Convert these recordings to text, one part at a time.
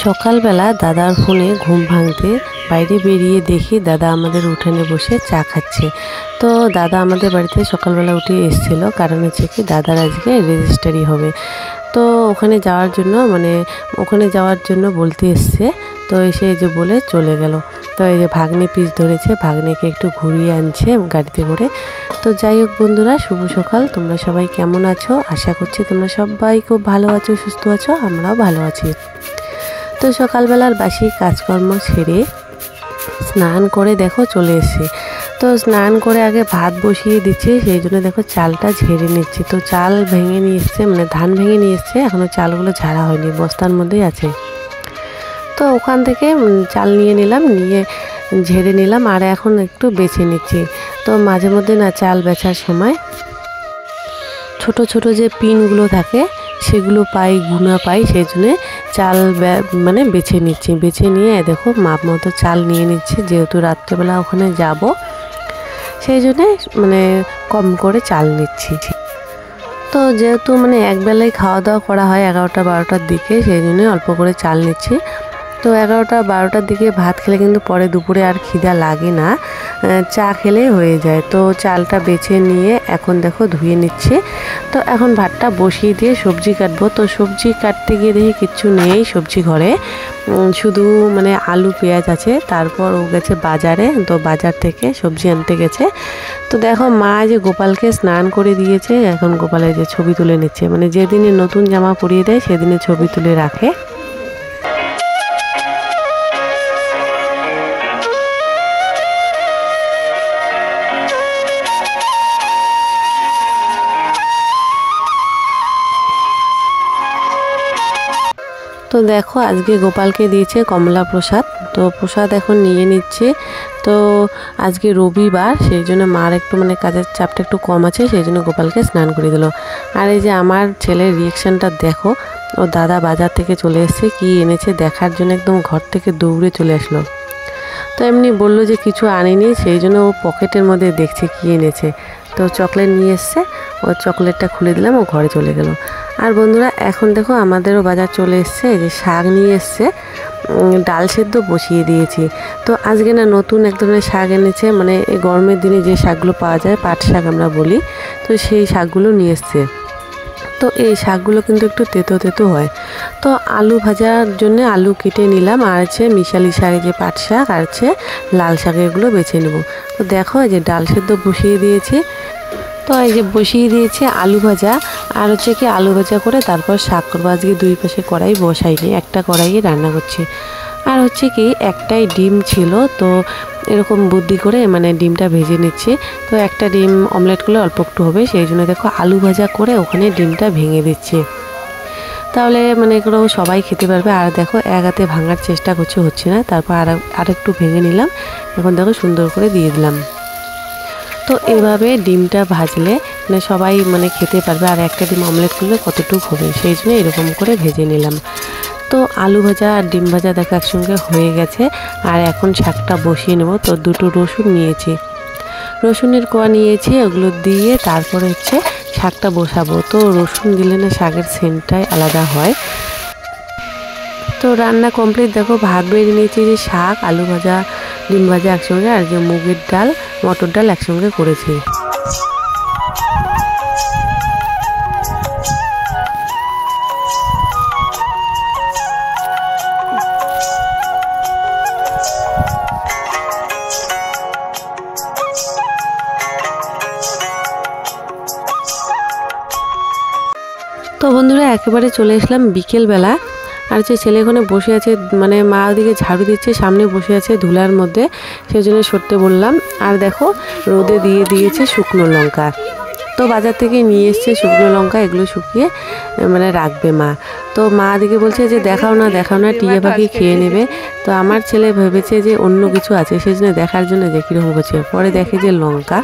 সকালবেলা দাদার ফোনে ঘুম ভাঙতে বাইরে বেরিয়ে দেখি দাদা আমাদের উঠানে বসে চা খাচ্ছে। তো দাদা আমাদের বাড়িতে সকালবেলা উঠে এসেছিলো, কারণ হচ্ছে কি দাদার আজকে রেজিস্ট্রারি হবে। তো ওখানে যাওয়ার জন্য বলতে এসছে। তো এসে এই যে বলে চলে গেল। তো এই যে ভাগ্নে পিচ ধরেছে, ভাগ্নেকে একটু ঘুরিয়ে আনছে গাড়িতে করে। তো যাই হোক বন্ধুরা, শুভ সকাল। তোমরা সবাই কেমন আছো? আশা করছি তোমরা সবাই খুব ভালো আছো, সুস্থ আছো। আমরাও ভালো আছি। তো সকালবেলার বাসি কাজকর্ম সেরে স্নান করে দেখো চলে এসেছি। তো স্নান করে আগে ভাত বসিয়ে দিচ্ছি, সেই জন্য দেখো চালটা ঝেড়ে নিচ্ছি। তো চাল ভেঙে নিয়ে এসছে, মানে ধান ভেঙে নিয়ে এসছে, এখনও চালগুলো ঝাড়া হয়নি, বস্তার মধ্যেই আছে। তো ওখান থেকে চাল নিয়ে নিলাম, নিয়ে ঝেড়ে নিলাম, আর এখন একটু বেছে নিচ্ছি। তো মাঝে মধ্যে না চাল বেচার সময় ছোট ছোট যে পিনগুলো থাকে সেগুলো পাই, গুনা পাই, সেই জন্যে চাল বেছে নিচ্ছি। বেছে নিয়ে দেখো মাপ মতো চাল নিয়ে নিচ্ছি, যেহেতু রাত্রেবেলা ওখানে যাব, সেই জন্যে কম করে চাল নিচ্ছি। তো যেহেতু একবেলায় খাওয়া দাওয়া করা হয় 11টা-12টার দিকে, সেই জন্যে অল্প করে চাল নিচ্ছি। তো 11টা-12টার দিকে ভাত খেলে কিন্তু পরে দুপুরে আর খিদা লাগে না, চা খেলে হয়ে যায়। তো চালটা বেছে নিয়ে এখন দেখো ধুয়ে নিচ্ছি। তো এখন ভাতটা বসিয়ে দিয়ে সবজি কাটবো। তো সবজি কাটতে গিয়ে দেখি কিচ্ছু নেই সবজি ঘরে, শুধু আলু পেঁয়াজ আছে। তারপর ও গেছে বাজারে, তো বাজার থেকে সবজি আনতে গেছে। তো দেখো মা যে গোপালকে স্নান করে দিয়েছে, এখন গোপালের যে ছবি তুলে নিচ্ছে, যেদিনে নতুন জামা পরিয়ে দেয় সেদিনে ছবি তুলে রাখে। তো দেখো আজকে গোপালকে দিয়েছে কমলা প্রসাদ। তো প্রসাদ এখন নিয়ে নিচ্ছে। তো আজকে রবিবার, সেই জন্য মার একটু কাজের চাপটা একটু কম আছে, সেই জন্য গোপালকে স্নান করে দিল। আর এই যে আমার ছেলের রিয়াকশানটা দেখো, ও দাদা বাজার থেকে চলে এসছে, কি এনেছে দেখার জন্য একদম ঘর থেকে দৌড়ে চলে আসলো। তো এমনি বললো যে কিছু আনিনি, সেই জন্য ও পকেটের মধ্যে দেখছে কি এনেছে। তো চকলেট নিয়ে এসছে, ও চকলেটটা খুলে দিলাম, ও ঘরে চলে গেল। আর বন্ধুরা এখন দেখো আমাদেরও বাজার চলে এসছে, এই যে শাক নিয়ে এসছে, ডাল সেদ্ধ বসিয়ে দিয়েছি। তো আজকে না নতুন এক ধরনের শাক এনেছে, এই গরমের দিনে যে শাকগুলো পাওয়া যায়, পাট শাক আমরা বলি, তো সেই শাকগুলো নিয়ে এসছে। তো এই শাকগুলো কিন্তু একটু তেতো তেতো হয়। তো আলু ভাজার জন্য আলু কেটে নিলাম, আর হচ্ছে মিশালি শাক, যে পাট শাক আর হচ্ছে লাল শাক, এগুলো বেছে নেব। তো দেখো এই যে ডাল সেদ্ধ বসিয়ে দিয়েছি। তো এই যে বসিয়ে দিয়েছে আলু ভাজা, আর হচ্ছে কি আলু ভাজা করে তারপর শাক করবো। আজকে দুই পাশে কড়াই বসাইনি, একটা কড়াইয়ে রান্না করছি। আর হচ্ছে কি একটাই ডিম ছিল, তো এরকম বুদ্ধি করে ডিমটা ভেজে নিচ্ছি। তো একটা ডিম অমলেট করলে অল্প একটু হবে, সেই জন্য দেখো আলু ভাজা করে ওখানে ডিমটা ভেঙে দিচ্ছি, তাহলে এগুলো সবাই খেতে পারবে। আর দেখো এক হাতে ভাঙার চেষ্টা করছে, হচ্ছে না। তারপর আর একটু ভেঙে নিলাম, এখন দেখো সুন্দর করে দিয়ে দিলাম। তো এভাবে ডিমটা ভাজলে সবাই খেতে পারবে, আর একটা ডিম অমলেট করলে কতটুকু হবে, সেই জন্য এরকম করে ভেজে নিলাম। তো আলু ভাজা আর ডিম ভাজা দেখো একসঙ্গে হয়ে গেছে। আর এখন শাকটা বসিয়ে নেব। তো দুটো রসুন নিয়েছি, রসুনের কোয়া নিয়েছি, ওগুলো দিয়ে তারপরে হচ্ছে শাকটা বসাবো। তো রসুন দিলে না শাকের সেন্টটাই আলাদা হয়। তো রান্না কমপ্লিট, দেখো ভাত বেড়ে নিয়েছি, যে শাক, আলু ভাজা, ডিম ভাজা একসঙ্গে, আর যে মুগের ডাল, মটর ডাল একসঙ্গে করেছি। তো বন্ধুরা একেবারে চলে আসলাম বিকেলবেলা। আর যে ছেলে ওখানে বসে আছে, মা ওদিকে ঝাড়ু দিচ্ছে, সামনে বসে আছে ধুলার মধ্যে, সেই জন্য সরতে বললাম। আর দেখো রোদে দিয়ে দিয়েছে শুকনো লঙ্কা। তো বাজার থেকে নিয়ে এসছে শুকনো লঙ্কা, এগুলো শুকিয়ে রাখবে মা। তো মা দিকে বলছে যে দেখাও না, টিয়া পাখি খেয়ে নেবে। তো আমার ছেলে ভেবেছে যে অন্য কিছু আছে, সেই জন্য দেখার জন্য যে কীরকম করছে, পরে দেখে যে লঙ্কা।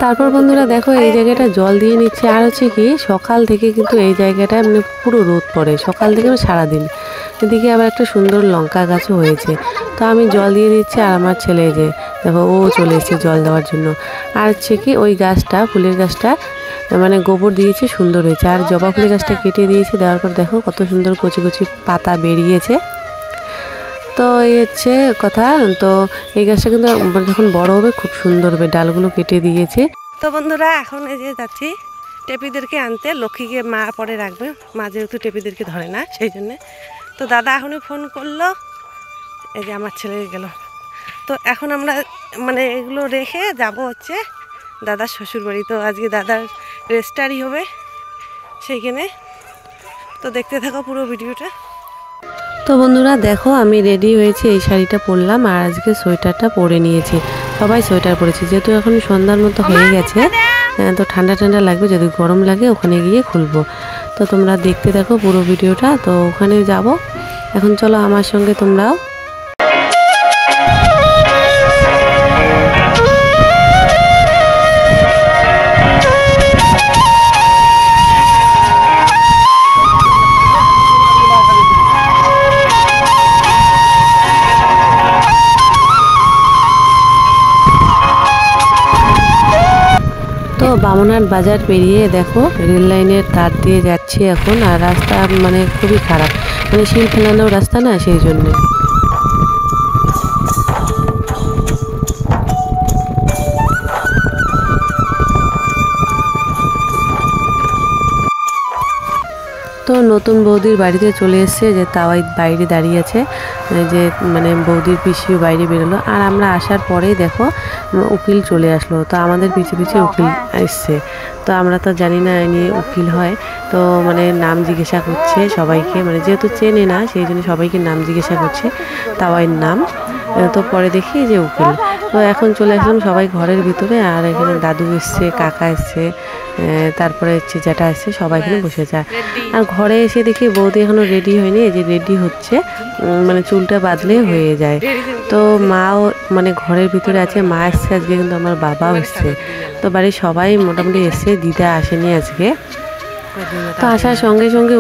তারপর বন্ধুরা দেখো এই জায়গাটা জল দিয়ে নিচ্ছে। আর হচ্ছে কি সকাল থেকে কিন্তু এই জায়গাটা পুরো রোদ পড়ে, সকাল থেকে সারাদিন। এদিকে আবার একটা সুন্দর লঙ্কা গাছও হয়েছে। তো আমি জল দিয়ে দিচ্ছি, আর আমার ছেলে যে দেখো ও চলে এসেছে জল দেওয়ার জন্য। আর হচ্ছে কি ওই গাছটা, ফুলের গাছটা মানে গোবর দিয়েছে, সুন্দর হয়েছে। আর জবা ফুলের গাছটা কেটে দিয়েছে, দেওয়ার পর দেখো কত সুন্দর কচি কচি পাতা বেরিয়েছে। তো এই হচ্ছে কথা। তো এই গাছটা কিন্তু যখন বড় হবে খুব সুন্দর হবে, ডালগুলো কেটে দিয়েছে। তো বন্ধুরা এখন এই যে যাচ্ছি টেপিদেরকে আনতে, লক্ষ্মীকে মা পরে রাখবে, মা যেহেতু টেপিদেরকে ধরে না সেই জন্যে। তো দাদা এখনই ফোন করলো, এই যে আমার ছেলে গেল। তো এখন আমরা মানে এগুলো রেখে যাব হচ্ছে দাদার শ্বশুরবাড়ি। তো আজকে দাদার রেজিস্ট্রি হবে সেইখানে। তো দেখতে থাকো পুরো ভিডিওটা। তো বন্ধুরা দেখো আমি রেডি হয়েছি, এই শাড়িটা পরলাম আর আজকে সোয়েটারটা পরে নিয়েছি। সবাই সোয়েটার পরেছি যেহেতু এখন সন্ধ্যার মতো হয়ে গেছে, তো ঠান্ডা ঠান্ডা লাগবে, যদি গরম লাগে ওখানে গিয়ে খুলবো। তো তোমরা দেখতে থাকো পুরো ভিডিওটা। তো ওখানে যাব এখন, চলো আমার সঙ্গে তোমরাও। তো বামুনহাট বাজার পেরিয়ে দেখো রেল লাইনের তার দিয়ে যাচ্ছি এখন। আর রাস্তা মানে খুবই খারাপ, মানে শিল ফেলানো রাস্তা না, সেই জন্যে। তো নতুন বৌদির বাড়িতে চলে এসছে, যে তাওয়াই বাইরে দাঁড়িয়ে আছে, যে মানে বৌদির পিসিও বাইরে বেরোলো। আর আমরা আসার পরেই দেখো উকিল চলে আসলো। তো আমাদের পিছিয়ে পিছিয়ে উকিল এসছে। তো আমরা তো জানি না ইনি উকিল হয়, তো মানে নাম জিজ্ঞাসা করছে সবাইকে, মানে যেহেতু চেনে না সেই জন্য সবাইকে নাম জিজ্ঞাসা করছে, তাওয়াইয়ের নাম। তো পরে দেখি যে উকিল। তো এখন চলে আসলাম সবাই ঘরের ভিতরে। আর এখানে দাদু এসছে, কাকা এসছে, তারপরে হচ্ছে যেটা এসছে, সবাই এখানে বসে যায়। আর ঘরে এসে দেখি বৌদি এখনও রেডি হয়নি, এই যে রেডি হচ্ছে, মানে চুলটা বাঁধলে হয়ে যায়। তো মাও মানে ঘরের ভিতরে আছে, মা এসছে আজকে, কিন্তু আমার বাবাও এসছে। তো বাড়ির সবাই মোটামুটি এসছে, দিদা আসেনি আজকে। তো আসার সঙ্গে সঙ্গে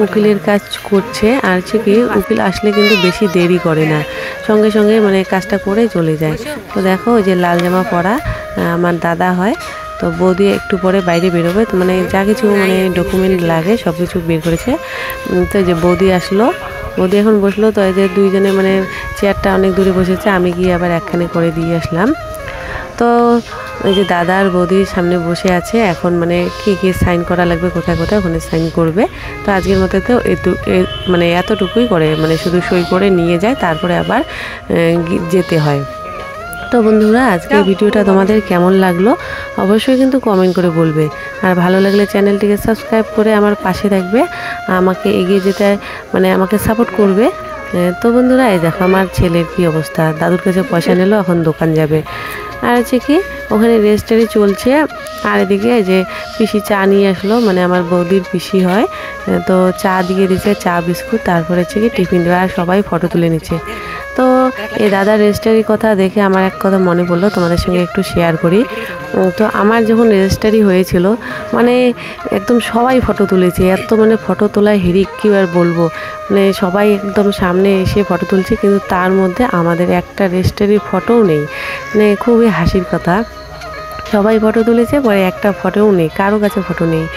উকিলের কাজ করছে। আর হচ্ছে কি উকিল আসলে কিন্তু বেশি দেরি করে না, সঙ্গে সঙ্গে মানে কাজটা করে চলে যায়। তো দেখো ওই যে লাল জামা পরা আমার দাদা হয়। তো বৌদি একটু পরে বাইরে বেরোবে, তো মানে যা কিছু মানে ডকুমেন্ট লাগে সব কিছু বের করেছে। তো যে বৌদি আসলো, বৌদি এখন বসলো। তো এই যে দুইজনে মানে চেয়ারটা অনেক দূরে বসেছে, আমি গিয়ে আবার একখানে করে দিয়ে আসলাম। তো ওই যে দাদা আর বৌদির সামনে বসে আছে, এখন মানে কী কী সাইন করা লাগবে, কোথায় কোথায় ওখানে সাইন করবে। তো আজকের মতো তো মানে এতটুকুই করে, মানে শুধু সই করে নিয়ে যায়, তারপরে আবার যেতে হয়। তো বন্ধুরা আজকের ভিডিওটা তোমাদের কেমন লাগলো অবশ্যই কিন্তু কমেন্ট করে বলবে। আর ভালো লাগলে চ্যানেলটিকে সাবস্ক্রাইব করে আমার পাশে থাকবে, আমাকে এগিয়ে যেতে মানে আমাকে সাপোর্ট করবে। তো বন্ধুরা এই দেখো আমার ছেলের কি অবস্থা, দাদুর কাছে পয়সা নিল, এখন দোকান যাবে। আর হচ্ছে কি ওখানে রেজিস্ট্রি চলছে। আর এদিকে যে পিসি চা নিয়ে আসলো, মানে আমার বৌদির পিসি হয়। তো চা দিয়ে দিচ্ছে, চা বিস্কুট, তারপরে হচ্ছে কি টিফিন দেওয়া, আর সবাই ফটো তুলে নিচ্ছে। তো এই দাদার রেজিস্ট্রির কথা দেখে আমার এক কথা মনে পড়লো, তোমাদের সঙ্গে একটু শেয়ার করি। তো আমার যখন রেজিস্ট্রি হয়েছিল, মানে একদম সবাই ফটো তুলেছে, এত মানে ফটো তোলায় হিড়িক কী আর বলবো, মানে সবাই একদম সামনে এসে ফটো তুলছে, কিন্তু তার মধ্যে আমাদের একটা রেজিস্ট্রির ফটোও নেই। মানে খুবই হাসির কথা, সবাই ফটো তুলেছে, পরে একটা ফটোও নেই, কারো কাছে ফটো নেই।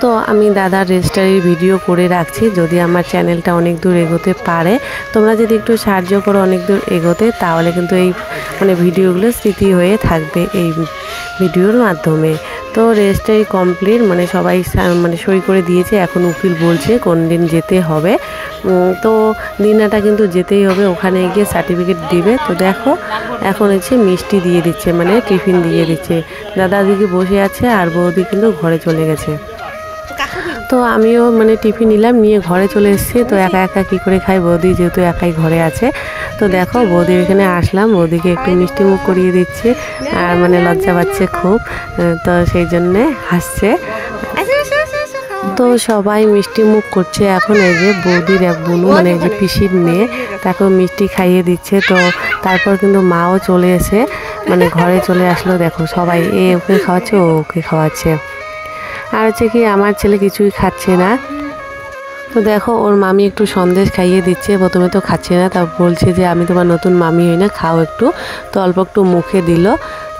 তো আমি দাদার রেজিস্ট্রির ভিডিও করে রাখছি, যদি আমার চ্যানেলটা অনেক দূর এগোতে পারে, তোমরা যদি একটু সাহায্য করো অনেক দূর এগোতে, তাহলে কিন্তু এই মানে ভিডিওগুলো স্মৃতি হয়ে থাকবে এই ভিডিওর মাধ্যমে। তো রেজিস্ট্রি কমপ্লিট, মানে সবাই মানে সই করে দিয়েছে। এখন উকিল বলছে কোন দিন যেতে হবে। তো দিনাটা কিন্তু যেতেই হবে, ওখানে গিয়ে সার্টিফিকেট দিবে। তো দেখো এখন হচ্ছে মিষ্টি দিয়ে দিচ্ছে, মানে টিফিন দিয়ে দিচ্ছে। দাদা দিকে বসে আছে আর বৌদি কিন্তু ঘরে চলে গেছে। তো আমিও মানে টিফিন নিলাম, নিয়ে ঘরে চলে এসেছি। তো একা একা কী করে খাই, বৌদি যেহেতু একাই ঘরে আছে। তো দেখো বৌদির এখানে আসলাম, বৌদিকে একটু মিষ্টি মুখ করিয়ে দিচ্ছে, আর মানে লজ্জা পাচ্ছে খুব, তো সেই জন্যে হাসছে। তো সবাই মিষ্টি মুখ করছে। এখন এই যে বৌদির এক বোনু, মানে এই যে পিসির মেয়ে, তাকে মিষ্টি খাইয়ে দিচ্ছে। তো তারপর কিন্তু মাও চলে এসে মানে ঘরে চলে আসলো। দেখো সবাই ওকে খাওয়াচ্ছে, ওকে খাওয়াচ্ছে। আর হচ্ছে কি আমার ছেলে কিছুই খাচ্ছে না। তো দেখো ওর মামি একটু সন্দেশ খাইয়ে দিচ্ছে, প্রথমে তো খাচ্ছে না, তা বলছে যে আমি তোমার নতুন মামি হই না, খাও একটু। তো অল্প একটু মুখে দিল।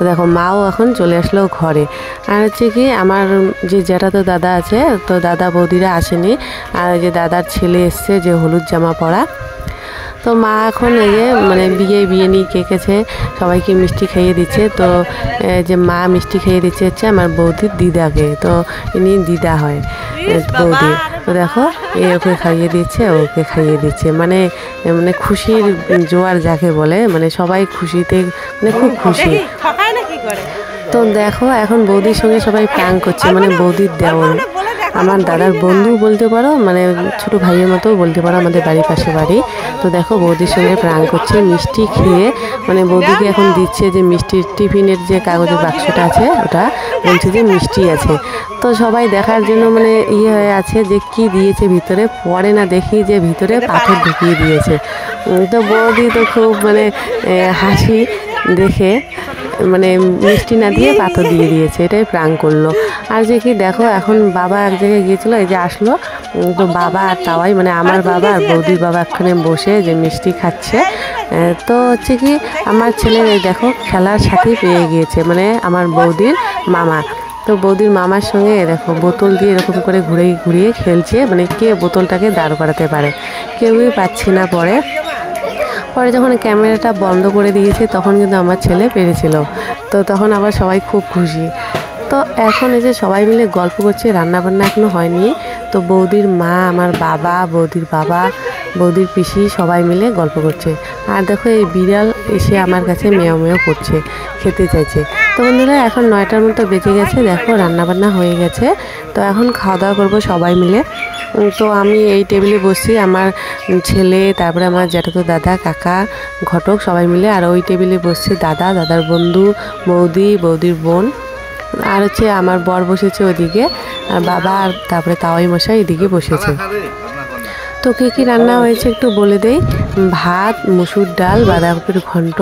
তো দেখো মাও এখন চলে আসলো ঘরে। আর হচ্ছে কি আমার যে জ্যাঠাতো দাদা আছে, তো দাদা বৌদিরা আসেনি, আর যে দাদার ছেলে এসছে যে হলুদ জামা পরা। তো মা এখন এই যে মানে বিয়ে নিয়ে কেকেছে, সবাইকে মিষ্টি খাইয়ে দিচ্ছে। তো যে মা মিষ্টি খাইয়ে দিচ্ছে হচ্ছে আমার বৌদির দিদাকে, তো ইনি দিদা হয় বৌদি। তো দেখো ওকে খাইয়ে দিচ্ছে, ওকে খাইয়ে দিচ্ছে, মানে মানে খুশির জোয়ার যাকে বলে, মানে সবাই খুশিতে মানে খুব খুশি। তো দেখো এখন বৌদির সঙ্গে সবাই প্র্যাঙ্ক করছে, মানে বৌদির দেওর আমার দাদার বন্ধু বলতে পারো, মানে ছোট ভাইয়ের মতো বলতে পারো, আমাদের বাড়ির পাশে বাড়ি। তো দেখো বৌদির সঙ্গে প্র্যাঙ্ক করছে মিষ্টি খেয়ে, মানে বৌদিকে এখন দিচ্ছে যে মিষ্টির টিফিনের যে কাগজের বাক্সটা আছে ওটা, বলছে যে মিষ্টি আছে। তো সবাই দেখার জন্য মানে হয়ে আছে যে কি দিয়েছে ভিতরে, পরে না দেখি যে ভিতরে পাথর ঢুকিয়ে দিয়েছে। তো বৌদি তো খুব মানে হাসি দেখে, মানে মিষ্টি না দিয়ে পাথর দিয়ে দিয়েছে, এটাই প্রাং করলো। আর যে কি দেখো এখন বাবা এক জায়গায় গিয়েছিলো, এই যে আসলো, তো বাবা আর তাওয়াই মানে আমার বাবা আর বৌদির বাবা একখানে বসে যে মিষ্টি খাচ্ছে। তো হচ্ছে কি আমার ছেলে দেখো খেলার সাথে পেয়ে গিয়েছে, মানে আমার বৌদির মামা। তো বৌদির মামার সঙ্গে দেখো বোতল দিয়ে এরকম করে ঘুরিয়ে খেলছে, মানে কে বোতলটাকে দাঁড় করাতে পারে, কেউই পাচ্ছে না। পরে যখন ক্যামেরাটা বন্ধ করে দিয়েছে তখন কিন্তু আমার ছেলে পেরেছিল। তো তখন আবার সবাই খুব খুশি। তো এখন এই যে সবাই মিলে গল্প করছে, রান্নাবান্না এখনও হয়নি। তো বৌদির মা, আমার বাবা, বৌদির বাবা, বৌদির পিসি সবাই মিলে গল্প করছে। আর দেখো এই বিড়াল এসে আমার কাছে মেয় করছে, খেতে চাইছে। তো বন্ধুরা এখন 9টার মতো বেজে গেছে, দেখো রান্নাবান্না হয়ে গেছে। তো এখন খাওয়া দাওয়া করবো সবাই মিলে। তো আমি এই টেবিলে বসছি, আমার ছেলে, তারপরে আমার জ্যাঠাতো দাদা, কাকা, ঘটক সবাই মিলে। আর ওই টেবিলে বসছে দাদা, দাদার বন্ধু, বৌদি, বৌদির বোন, আর হচ্ছে আমার বর বসেছে ওদিকে, আর বাবা আর তারপরে তাওয়াই মশাই এদিকে বসেছে। তো কী রান্না হয়েছে একটু বলে দেই। ভাত, মুসুর ডাল, বাঁধাকপির ঘন্ট,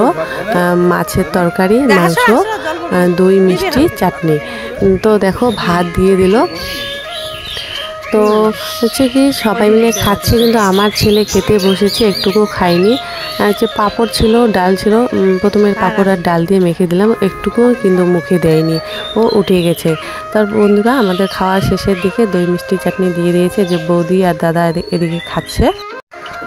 মাছের তরকারি, মাংস, দই, মিষ্টি, চাটনি। তো দেখো ভাত দিয়ে দিল। তো হচ্ছে কি সবাই মিলে খাচ্ছে, কিন্তু আমার ছেলে খেতে বসেছে, একটুকু খায়নি। আর হচ্ছে পাঁপড় ছিল, ডাল ছিল, প্রথমে পাঁপড় আর ডাল দিয়ে মেখে দিলাম, একটুকু কিন্তু মুখে দেয়নি, ও উঠে গেছে। তার বন্ধুরা আমাদের খাওয়ার শেষের দিকে দই মিষ্টি চাটনি দিয়ে দিয়েছে, যে বৌদি আর দাদা এদিকে খাচ্ছে।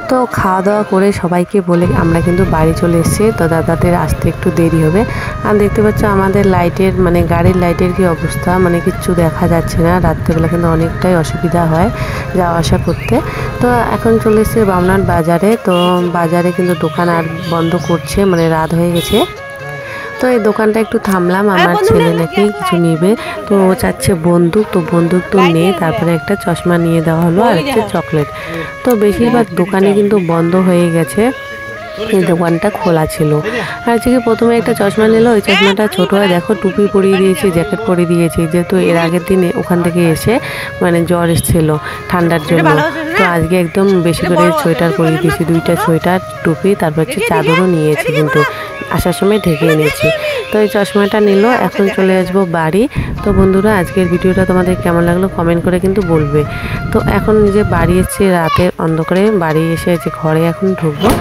তো খাওয়া দাওয়া করে সবাইকে বলে আমরা কিন্তু বাড়ি চলে এসেছি। তো দাদাদের আসতে একটু দেরি হবে। আর দেখতে পাচ্ছ আমাদের লাইটের মানে গাড়ির লাইটের কি অবস্থা, মানে কিচ্ছু দেখা যাচ্ছে না, রাত্রেবেলা কিন্তু অনেকটাই অসুবিধা হয় যাওয়া আসা করতে। তো এখন চলে এসেছি বামনাট বাজারে। তো বাজারে কিন্তু দোকান আর বন্ধ করছে, মানে রাত হয়ে গেছে। তো এই দোকানটা একটু থামলাম, আমার ছেলে নাকি কিছু নেবে, তো ও চাচ্ছে বন্দুক, তো বন্দুক তো নেই। তারপরে একটা চশমা নিয়ে দেওয়া হলো আর একটা চকলেট। তো বেশিরভাগ দোকানে কিন্তু বন্ধ হয়ে গেছে, এই দোকানটা খোলা ছিল। আর হচ্ছে কি প্রথমে একটা চশমা নিল, ওই চশমাটা ছোটো হয়, দেখো টুপি পরিয়ে দিয়েছি, জ্যাকেট পরিয়ে দিয়েছি, যেহেতু এর আগের দিনে ওখান থেকে এসে মানে জ্বর এসেছিল ঠান্ডার জন্য। তো আজকে একদম বেশি করে সোয়েটার পরিয়ে দিয়েছি, 2টা সোয়েটার, টুপি, তারপর হচ্ছে চাদরও নিয়েছি, কিন্তু আসার সময় ঢেকে এনেছি। তো এই চশমাটা নিল, এখন চলে আসবো বাড়ি। তো বন্ধুরা আজকের ভিডিওটা তোমাদের কেমন লাগলো কমেন্ট করে কিন্তু বলবে। তো এখন যে বাড়ি এসেছি রাতের অন্ধকারে, বাড়ি এসে যে ঘরে এখন ঢুকবো।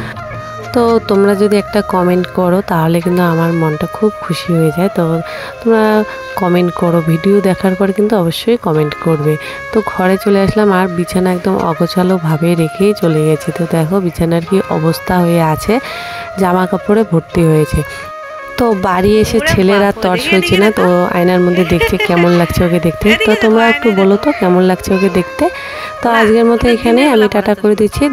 তো তোমরা যদি একটা কমেন্ট করো তাহলে কিন্তু আমার মনটা খুব খুশি হয়ে যায়। তো তোমরা কমেন্ট করো, ভিডিও দেখার পর কিন্তু অবশ্যই কমেন্ট করবে। তো ঘরে চলে আসলাম, আর বিছানা একদম অগোছালোভাবে রেখেই চলে গেছি। তো দেখো বিছানার কি অবস্থা হয়ে আছে, জামা কাপড়ে ভর্তি হয়েছে। তো বাড়ি এসে ছেলেরা তর্স হয়েছে না, তো আয়নার মধ্যে দেখছে কেমন লাগছে ওকে দেখতে। তো তোমরা একটু বলো তো কেমন লাগছে ওকে দেখতে। তো আজকের মতো এখানে আমি টাটা করে দিচ্ছি।